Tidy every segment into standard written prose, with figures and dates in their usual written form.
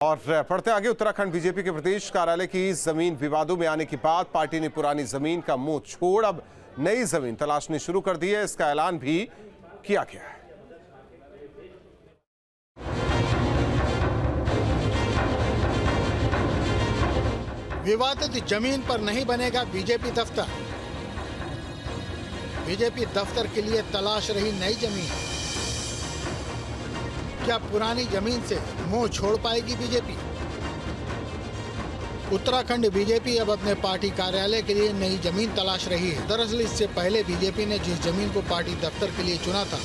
और पढ़ते आगे, उत्तराखंड बीजेपी के प्रदेश कार्यालय की जमीन विवादों में आने के बाद पार्टी ने पुरानी जमीन का मुंह छोड़ अब नई जमीन तलाशनी शुरू कर दी है। इसका ऐलान भी किया गया है। विवादित जमीन पर नहीं बनेगा बीजेपी दफ्तर। बीजेपी दफ्तर के लिए तलाश रही नई जमीन। क्या पुरानी जमीन से मुंह छोड़ पाएगी बीजेपी? उत्तराखंड बीजेपी अब अपने पार्टी कार्यालय के लिए नई जमीन तलाश रही है। दरअसल इससे पहले बीजेपी ने जिस जमीन को पार्टी दफ्तर के लिए चुना था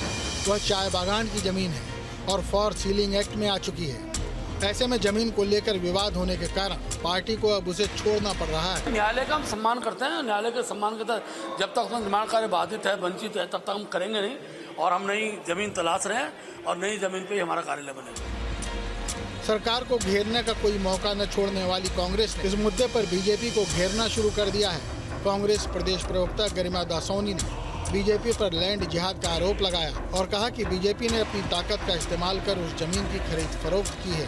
वह चाय बागान की जमीन है और फॉर सीलिंग एक्ट में आ चुकी है। ऐसे में जमीन को लेकर विवाद होने के कारण पार्टी को अब उसे छोड़ना पड़ रहा है। न्यायालय का हम सम्मान करते हैं। न्यायालय के सम्मान के तहत जब तक निर्माण कार्य बाधित है, वंचित है, तब तक हम करेंगे नहीं। और हम नई जमीन तलाश रहे हैं और नई जमीन पे ही हमारा कार्यालय बनेगा। सरकार को घेरने का कोई मौका न छोड़ने वाली कांग्रेस ने इस मुद्दे पर बीजेपी को घेरना शुरू कर दिया है। कांग्रेस प्रदेश प्रवक्ता गरिमा दासोनी ने बीजेपी पर लैंड जिहाद का आरोप लगाया और कहा कि बीजेपी ने अपनी ताकत का इस्तेमाल कर उस जमीन की खरीद फरोख्त की है।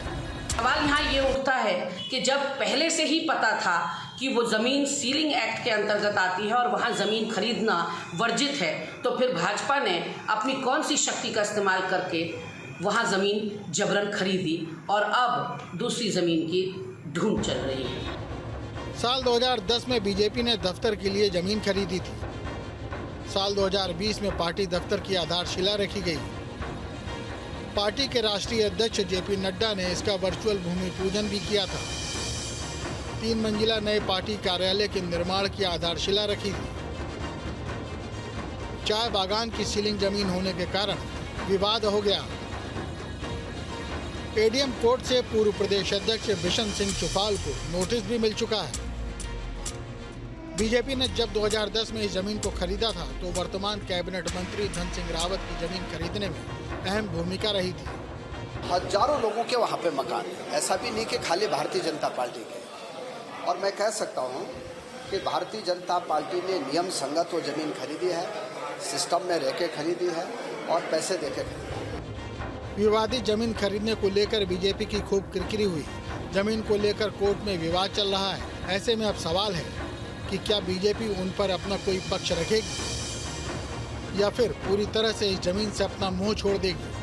सवाल यहाँ ये उठता है कि जब पहले से ही पता था कि वो ज़मीन सीलिंग एक्ट के अंतर्गत आती है और वहाँ ज़मीन खरीदना वर्जित है, तो फिर भाजपा ने अपनी कौन सी शक्ति का इस्तेमाल करके वहाँ ज़मीन जबरन खरीदी और अब दूसरी ज़मीन की ढूंढ चल रही है। साल 2010 में बीजेपी ने दफ्तर के लिए जमीन खरीदी थी। साल 2020 में पार्टी दफ्तर की आधारशिला रखी गई। पार्टी के राष्ट्रीय अध्यक्ष जेपी नड्डा ने इसका वर्चुअल भूमि पूजन भी किया था। 3 मंजिला नए पार्टी कार्यालय के निर्माण की आधारशिला रखी थी। चाय बागान की सीलिंग जमीन होने के कारण विवाद हो गया। एडीएम कोर्ट से पूर्व प्रदेश अध्यक्ष बिशन सिंह चुफाल को नोटिस भी मिल चुका है। बीजेपी ने जब 2010 में इस जमीन को खरीदा था तो वर्तमान कैबिनेट मंत्री धन सिंह रावत की जमीन खरीदने में अहम भूमिका रही थी। हजारों लोगों के वहाँ पे मकान है, ऐसा भी नहीं कि खाली भारतीय जनता पार्टी के। और मैं कह सकता हूँ कि भारतीय जनता पार्टी ने नियम संगत वो जमीन खरीदी है, सिस्टम में रह के खरीदी है और पैसे दे के खरीदी। विवादित जमीन खरीदने को लेकर बीजेपी की खूब किरकिरी हुई। जमीन को लेकर कोर्ट में विवाद चल रहा है। ऐसे में अब सवाल है कि क्या बीजेपी उन पर अपना कोई पक्ष रखेगी या फिर पूरी तरह से इस जमीन से अपना मुंह छोड़ देगी।